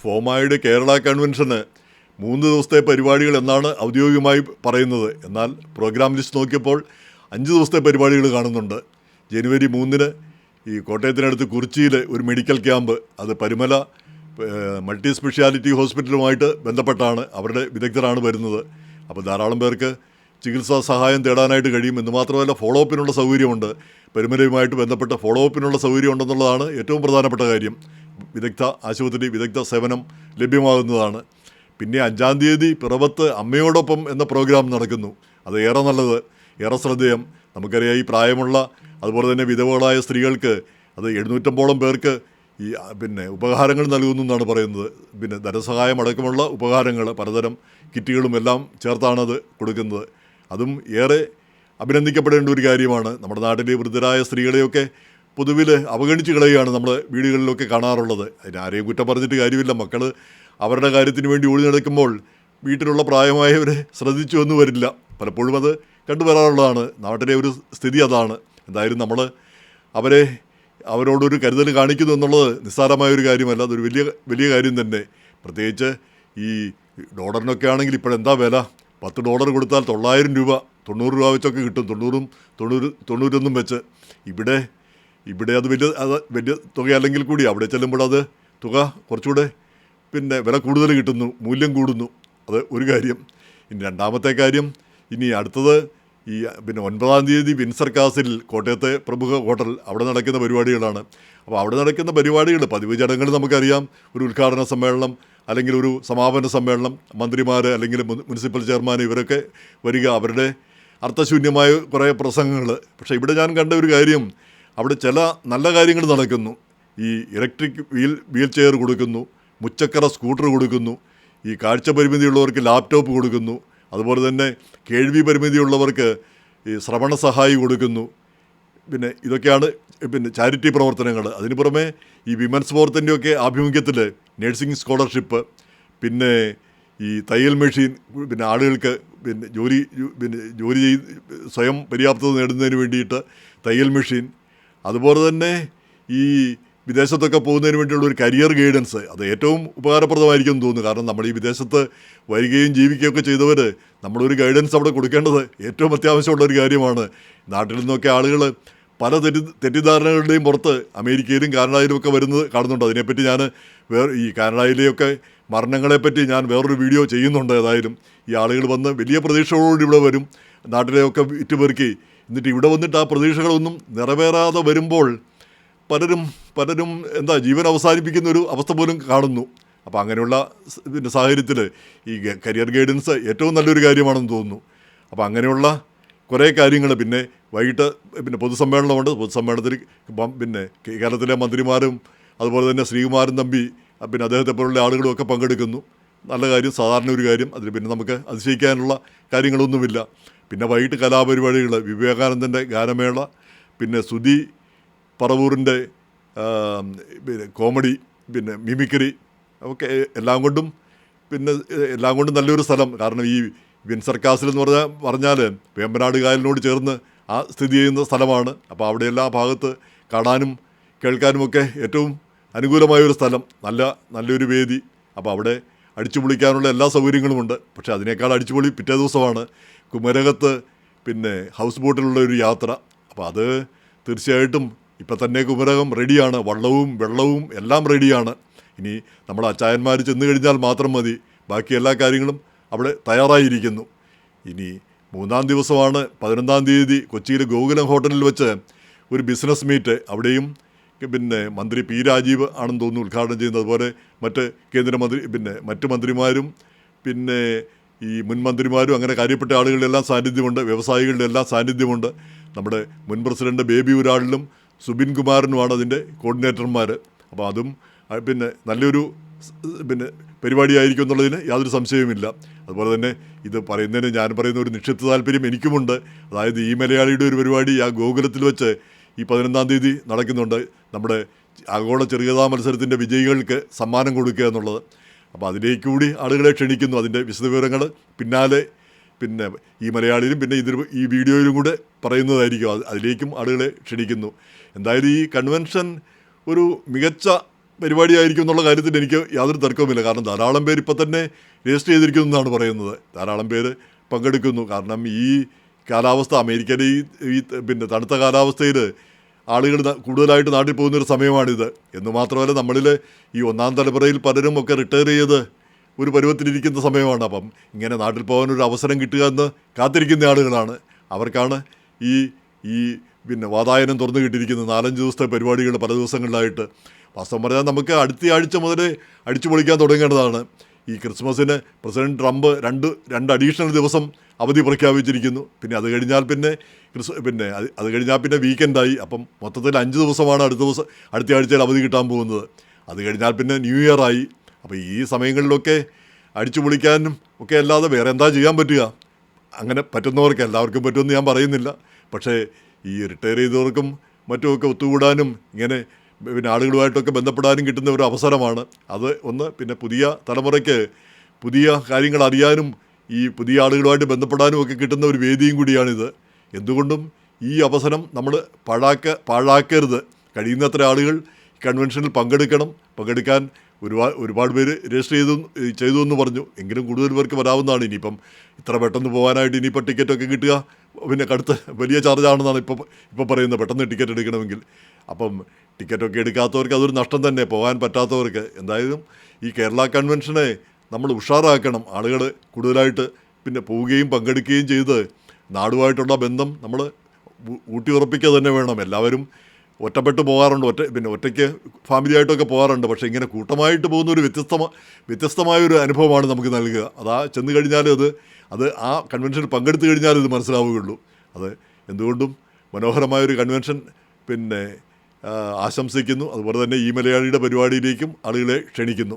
ഫോമായുടെ കേരള കൺവെൻഷന് 3 ദിവസത്തെ പരിപാടികൾ എന്നാണ് ഔദ്യോഗികമായി പറയുന്നത്. എന്നാൽ പ്രോഗ്രാം ലിസ്റ്റ് നോക്കിയപ്പോൾ 5 ദിവസത്തെ പരിപാടികൾ കാണുന്നുണ്ട്. ജനുവരി 3-ന് ഈ കോട്ടയത്തിനടുത്ത് കുറിച്ചിയിൽ ഒരു മെഡിക്കൽ ക്യാമ്പ്, അത് പരുമല മൾട്ടി സ്പെഷ്യാലിറ്റി ഹോസ്പിറ്റലുമായിട്ട് ബന്ധപ്പെട്ടാണ്, അവരുടെ വിദഗ്ധരാണ് വരുന്നത്. അപ്പോൾ ധാരാളം പേർക്ക് ചികിത്സാ സഹായം തേടാനായിട്ട് കഴിയും. എന്ന് മാത്രമല്ല ഫോളോ അപ്പിനുള്ള സൗകര്യമുണ്ട്. പരുമലയുമായിട്ട് ബന്ധപ്പെട്ട ഫോളോ അപ്പിനുള്ള സൗകര്യം ഉണ്ടെന്നുള്ളതാണ് ഏറ്റവും പ്രധാനപ്പെട്ട കാര്യം. വിദഗ്ധ ആശുപത്രി, വിദഗ്ധ സേവനം ലഭ്യമാകുന്നതാണ്. പിന്നെ 5-ാം തീയതി പിറവത്ത് അമ്മയോടൊപ്പം എന്ന പ്രോഗ്രാം നടക്കുന്നു. അത് ഏറെ നല്ലത്, ഏറെ ശ്രദ്ധേയം. നമുക്കറിയാം, ഈ പ്രായമുള്ള അതുപോലെ തന്നെ വിധവകളായ സ്ത്രീകൾക്ക് അത് 700-ഓളം പേർക്ക് ഈ ഉപഹാരങ്ങൾ നൽകുന്നു എന്നാണ് പറയുന്നത്. ധനസഹായം അടക്കമുള്ള ഉപഹാരങ്ങൾ, പലതരം കിറ്റുകളും എല്ലാം ചേർത്താണത് കൊടുക്കുന്നത്. അതും ഏറെ അഭിനന്ദിക്കപ്പെടേണ്ട ഒരു കാര്യമാണ്. നമ്മുടെ നാട്ടിലെ വൃദ്ധരായ സ്ത്രീകളെയൊക്കെ പൊതുവിൽ അവഗണിച്ച് കളയുകയാണ് നമ്മൾ വീടുകളിലൊക്കെ കാണാറുള്ളത്. അതിനാരെയും കുറ്റം പറഞ്ഞിട്ട് കാര്യമില്ല. മക്കൾ അവരുടെ കാര്യത്തിന് വേണ്ടി ഓടി നടക്കുമ്പോൾ വീട്ടിലുള്ള പ്രായമായവരെ ശ്രദ്ധിച്ചു എന്ന് വരില്ല. പലപ്പോഴും അത് കണ്ടുവരാറുള്ളതാണ്. നാട്ടിലെ ഒരു സ്ഥിതി അതാണ്. എന്തായാലും നമ്മൾ അവരോടൊരു കരുതൽ കാണിക്കുന്നു എന്നുള്ളത് നിസ്സാരമായൊരു കാര്യമല്ല, അതൊരു വലിയ കാര്യം തന്നെ. പ്രത്യേകിച്ച് ഈ ഡോളറിനൊക്കെ ആണെങ്കിൽ ഇപ്പോഴെന്താ വില? $10 കൊടുത്താൽ 900 രൂപ, 90 രൂപ വെച്ചൊക്കെ കിട്ടും. 90 വെച്ച്. ഇവിടെ അത് വലിയ തുക അല്ലെങ്കിൽ കൂടി അവിടെ ചെല്ലുമ്പോൾ അത് തുക കുറച്ചുകൂടെ വില കൂടുതൽ കിട്ടുന്നു, മൂല്യം കൂടുന്നു. അത് ഒരു കാര്യം. ഇനി രണ്ടാമത്തെ കാര്യം, ഇനി അടുത്തത് ഈ 9-ാം തീയതി വിൻസർ കാസിൽ, കോട്ടയത്തെ പ്രമുഖ ഹോട്ടൽ, അവിടെ നടക്കുന്ന പരിപാടികളാണ്. അപ്പോൾ അവിടെ നടക്കുന്ന പരിപാടികൾ, പതിവ് ചടങ്ങുകൾ നമുക്കറിയാം. ഒരു ഉദ്ഘാടന സമ്മേളനം അല്ലെങ്കിൽ ഒരു സമാപന സമ്മേളനം, മന്ത്രിമാർ അല്ലെങ്കിൽ മുനിസിപ്പൽ ചെയർമാൻ ഇവരൊക്കെ വരിക, അവരുടെ അർത്ഥശൂന്യമായ കുറേ പ്രസംഗങ്ങൾ. പക്ഷേ ഇവിടെ ഞാൻ കണ്ട ഒരു കാര്യം, അവിടെ ചില നല്ല കാര്യങ്ങൾ നടക്കുന്നു. ഈ ഇലക്ട്രിക് വീൽ ചെയർ കൊടുക്കുന്നു, മുച്ചക്കര സ്കൂട്ടർ കൊടുക്കുന്നു, ഈ കാഴ്ച പരിമിതിയുള്ളവർക്ക് ലാപ്ടോപ്പ് കൊടുക്കുന്നു, അതുപോലെ തന്നെ കേൾവി പരിമിതിയുള്ളവർക്ക് ഈ ശ്രവണ സഹായി കൊടുക്കുന്നു. ഇതൊക്കെയാണ് ചാരിറ്റി പ്രവർത്തനങ്ങൾ. അതിന് പുറമെ ഈ വിമൻസ് ഫോറത്തിൻ്റെയൊക്കെ ആഭിമുഖ്യത്തിൽ നഴ്സിംഗ് സ്കോളർഷിപ്പ്, പിന്നെ ഈ തയ്യൽ മെഷീൻ, ആളുകൾക്ക് ജോലി ചെയ്ത് സ്വയം പര്യാപ്തത നേടുന്നതിന് വേണ്ടിയിട്ട് തയ്യൽ മെഷീൻ, അതുപോലെ തന്നെ ഈ വിദേശത്തൊക്കെ പോകുന്നതിന് വേണ്ടിയുള്ള ഒരു കരിയർ ഗൈഡൻസ്, അത് ഏറ്റവും ഉപകാരപ്രദമായിരിക്കും എന്ന് തോന്നുന്നു. കാരണം നമ്മൾ ഈ വിദേശത്ത് വരികയും ജീവിക്കുകയൊക്കെ ചെയ്തവർ നമ്മളൊരു ഗൈഡൻസ് അവിടെ കൊടുക്കേണ്ടത് ഏറ്റവും അത്യാവശ്യമുള്ളൊരു കാര്യമാണ്. നാട്ടിൽ നിന്നൊക്കെ ആളുകൾ പല തെറ്റിദ്ധാരണകളുടെയും പുറത്ത് അമേരിക്കയിലും കാനഡയിലും ഒക്കെ വരുന്നത് കാണുന്നുണ്ട്. അതിനെപ്പറ്റി ഞാൻ ഈ കാനഡയിലെയൊക്കെ മരണങ്ങളെപ്പറ്റി ഞാൻ വേറൊരു വീഡിയോ ചെയ്യുന്നുണ്ട്. ഏതായാലും ഈ ആളുകൾ വന്ന് വലിയ പ്രതീക്ഷകളോട് ഇവിടെ വരും, നാട്ടിലെയൊക്കെ വിറ്റുപെറുക്കി, എന്നിട്ട് ഇവിടെ വന്നിട്ട് ആ പ്രതീക്ഷകളൊന്നും നിറവേറാതെ വരുമ്പോൾ പലരും ജീവൻ അവസാനിപ്പിക്കുന്ന ഒരു അവസ്ഥ പോലും കാണുന്നു. അപ്പോൾ അങ്ങനെയുള്ള സാഹചര്യത്തിൽ ഈ കരിയർ ഗൈഡൻസ് ഏറ്റവും നല്ലൊരു കാര്യമാണെന്ന് തോന്നുന്നു. അപ്പോൾ അങ്ങനെയുള്ള കുറേ കാര്യങ്ങൾ. പിന്നെ വൈകിട്ട് പൊതുസമ്മേളനമുണ്ട്. പൊതുസമ്മേളനത്തിൽ കേരളത്തിലെ മന്ത്രിമാരും അതുപോലെ തന്നെ ശ്രീകുമാരൻ തമ്പി, അദ്ദേഹത്തെ പോലുള്ള ആളുകളും ഒക്കെ പങ്കെടുക്കുന്നു. നല്ല കാര്യം, സാധാരണ ഒരു കാര്യം. അതിൽ നമുക്ക് അതിശയിക്കാനുള്ള കാര്യങ്ങളൊന്നുമില്ല. പിന്നെ വൈകിട്ട് കലാപരിപാടികൾ, വിവേകാനന്ദൻ്റെ ഗാനമേള, പിന്നെ സുധി പറവൂറിൻ്റെ കോമഡി, മിമിക്രി, ഒക്കെ എല്ലാം കൊണ്ടും നല്ലൊരു സ്ഥലം. കാരണം ഈ വിൻസർ കാസിൽ എന്ന് പറഞ്ഞാൽ വേമ്പനാട് കായലിനോട് ചേർന്ന് സ്ഥിതി ചെയ്യുന്ന സ്ഥലമാണ്. അപ്പോൾ അവിടെ എല്ലാ ഭാഗത്ത് കാണാനും കേൾക്കാനുമൊക്കെ ഏറ്റവും അനുകൂലമായൊരു സ്ഥലം, നല്ലൊരു വേദി. അപ്പോൾ അവിടെ അടിച്ചു പൊളിക്കാനുള്ള എല്ലാ സൗകര്യങ്ങളുമുണ്ട്. പക്ഷേ അതിനേക്കാൾ അടിച്ചുപൊളി പിറ്റേ ദിവസമാണ് കുമരകത്ത് ഹൗസ് ബോട്ടിലുള്ള ഒരു യാത്ര. അപ്പോൾ അത് തീർച്ചയായിട്ടും ഇപ്പം തന്നെ കുമരകം റെഡിയാണ്, വള്ളവും വെള്ളവും എല്ലാം റെഡിയാണ്. ഇനി നമ്മൾ അച്ചായന്മാർ ചെന്ന് കഴിഞ്ഞാൽ മാത്രം മതി, ബാക്കി എല്ലാ കാര്യങ്ങളും അവിടെ തയ്യാറായിരിക്കുന്നു. ഇനി 3-ാം ദിവസമാണ് 11-ാം തീയതി കൊച്ചിയിൽ ഗോകുലം ഹോട്ടലിൽ വെച്ച് ഒരു ബിസിനസ് മീറ്റ്. അവിടെയും മന്ത്രി പി രാജീവ് ആണെന്ന് തോന്നുന്നു ഉദ്ഘാടനം ചെയ്യുന്നത്. അതുപോലെ മറ്റ് മന്ത്രിമാരും ഈ മുൻ മന്ത്രിമാരും അങ്ങനെ കാര്യപ്പെട്ട ആളുകളുടെ എല്ലാം സാന്നിധ്യമുണ്ട്, വ്യവസായികളുടെ എല്ലാം സാന്നിധ്യമുണ്ട്. നമ്മുടെ മുൻ പ്രസിഡന്റ് ബേബി ഊരാളിലും സുബിൻ കുമാറിനുമാണ് അതിൻ്റെ കോർഡിനേറ്റർമാർ. അപ്പോൾ അതും നല്ലൊരു പരിപാടിയായിരിക്കും എന്നുള്ളതിന് യാതൊരു സംശയവുമില്ല. അതുപോലെ തന്നെ ഇത് പറയുന്നതിന് ഞാൻ പറയുന്ന ഒരു നിക്ഷിപ്ത താല്പര്യം എനിക്കുമുണ്ട്. അതായത് ഈ മലയാളിയുടെ ഒരു പരിപാടി ആ ഗോകുലത്തിൽ വെച്ച് ഈ 11-ാം തീയതി നടക്കുന്നുണ്ട്. നമ്മുടെ ആഗോള ചെറുകഥാ മത്സരത്തിൻ്റെ വിജയികൾക്ക് സമ്മാനം കൊടുക്കുക എന്നുള്ളത്. അപ്പോൾ അതിലേക്ക് കൂടി ആളുകളെ ക്ഷണിക്കുന്നു. അതിൻ്റെ വിശദവിവരങ്ങൾ പിന്നാലെ ഈ മലയാളിയിലും ഈ വീഡിയോയിലും കൂടെ പറയുന്നതായിരിക്കും. അതിലേക്കും ആളുകളെ ക്ഷണിക്കുന്നു. എന്തായാലും ഈ കൺവെൻഷൻ ഒരു മികച്ച പരിപാടിയായിരിക്കും എന്നുള്ള കാര്യത്തിൽ എനിക്ക് യാതൊരു തർക്കവുമില്ല. കാരണം ധാരാളം പേര് ഇപ്പം തന്നെ രജിസ്റ്റർ ചെയ്തിരിക്കുന്നു എന്നാണ് പറയുന്നത്. ധാരാളം പേര് പങ്കെടുക്കുന്നു. കാരണം ഈ കാലാവസ്ഥ, അമേരിക്കയിലെ ഈ പിന്നെ തണുത്ത കാലാവസ്ഥയിൽ ആളുകൾ കൂടുതലായിട്ട് നാട്ടിൽ പോകുന്നൊരു സമയമാണിത്. എന്ന് മാത്രമല്ല, നമ്മളിൽ ഈ ഒന്നാം തലമുറയിൽ പലരും ഒക്കെ റിട്ടയർ ചെയ്ത് ഒരു പരുവത്തിലിരിക്കുന്ന സമയമാണ്. അപ്പം ഇങ്ങനെ നാട്ടിൽ പോകാനൊരു അവസരം കിട്ടുക എന്ന് കാത്തിരിക്കുന്ന ആളുകളാണ്. അവർക്കാണ് ഈ ഈ പിന്നെ വാതായനം തുറന്നു കിട്ടിയിരിക്കുന്നത്. 4-5 ദിവസത്തെ പരിപാടികൾ പല ദിവസങ്ങളിലായിട്ട്. വാസ്തവം പറഞ്ഞാൽ നമുക്ക് അടുത്ത ആഴ്ച മുതൽ അടിച്ചു പൊളിക്കാൻ തുടങ്ങേണ്ടതാണ്. ഈ ക്രിസ്മസിന് പ്രസിഡന്റ് ട്രംപ് രണ്ട് അഡീഷണൽ ദിവസം അവധി പ്രഖ്യാപിച്ചിരിക്കുന്നു. പിന്നെ അത് കഴിഞ്ഞാൽ അത് കഴിഞ്ഞാൽ പിന്നെ വീക്കെൻഡായി. അപ്പം മൊത്തത്തിൽ 5 ദിവസമാണ് അടുത്ത ആഴ്ചയിൽ അവധി കിട്ടാൻ പോകുന്നത്. അത് കഴിഞ്ഞാൽ പിന്നെ ന്യൂ ഇയർ ആയി. അപ്പോൾ ഈ സമയങ്ങളിലൊക്കെ അടിച്ചു പൊളിക്കാനും ഒക്കെ അല്ലാതെ വേറെ എന്താ ചെയ്യാൻ പറ്റുക? അങ്ങനെ പറ്റുന്നവർക്ക്, എല്ലാവർക്കും പറ്റുമെന്ന് ഞാൻ പറയുന്നില്ല. പക്ഷേ ഈ റിട്ടയർ ചെയ്തവർക്കും മറ്റുമൊക്കെ ഒത്തുകൂടാനും ഇങ്ങനെ പിന്നെ ആളുകളുമായിട്ടൊക്കെ ബന്ധപ്പെടാനും കിട്ടുന്ന ഒരു അവസരമാണ് അത്. പിന്നെ പുതിയ തലമുറയ്ക്ക് പുതിയ കാര്യങ്ങൾ അറിയാനും ഈ പുതിയ ആളുകളുമായിട്ട് ബന്ധപ്പെടാനും ഒക്കെ കിട്ടുന്ന ഒരു വേദിയും കൂടിയാണിത്. എന്തുകൊണ്ടും ഈ അവസരം നമ്മൾ പാഴാക്കരുത്. കഴിയുന്നത്ര ആളുകൾ കൺവെൻഷനിൽ പങ്കെടുക്കാൻ ഒരുപാട് പേര് രജിസ്റ്റർ ചെയ്തു എന്ന് പറഞ്ഞു. എങ്കിലും കൂടുതൽ പേർക്ക് വരാവുന്നതാണ്. ഇനിയിപ്പം ഇത്ര പെട്ടെന്ന് പോകാനായിട്ട് ഇനിയിപ്പോൾ ടിക്കറ്റൊക്കെ കിട്ടുക പിന്നെ കടുത്ത് വലിയ ചാർജാണെന്നാണ് ഇപ്പോൾ പറയുന്നത്, പെട്ടെന്ന് ടിക്കറ്റ് എടുക്കണമെങ്കിൽ. അപ്പം ടിക്കറ്റൊക്കെ എടുക്കാത്തവർക്ക് അതൊരു നഷ്ടം തന്നെ, പോകാൻ പറ്റാത്തവർക്ക്. എന്തായാലും ഈ കേരള കൺവെൻഷനെ നമ്മൾ ഉഷാറാക്കണം. ആളുകൾ കൂടുതലായിട്ട് പിന്നെ പോവുകയും പങ്കെടുക്കുകയും ചെയ്ത് നാടുമായിട്ടുള്ള ബന്ധം നമ്മൾ ഊട്ടിയുറപ്പിക്കുക തന്നെ വേണം. എല്ലാവരും ഒറ്റപ്പെട്ട് പോകാറുണ്ട്, ഒറ്റയ്ക്ക് ഫാമിലിയായിട്ടൊക്കെ പോകാറുണ്ട്. പക്ഷേ ഇങ്ങനെ കൂട്ടമായിട്ട് പോകുന്ന ഒരു വ്യത്യസ്തമായൊരു അനുഭവമാണ് നമുക്ക് നൽകുക. അതാ ചെന്ന് കഴിഞ്ഞാൽ അത് ആ കൺവെൻഷനിൽ പങ്കെടുത്തു കഴിഞ്ഞാൽ ഇത് മനസ്സിലാവുകയുള്ളൂ. അത് എന്തുകൊണ്ടും മനോഹരമായൊരു കൺവെൻഷൻ ആശംസിക്കുന്നു. അതുപോലെ തന്നെ ഈ മലയാളിയുടെ പരിപാടിയിലേക്കും ആളുകളെ ക്ഷണിക്കുന്നു.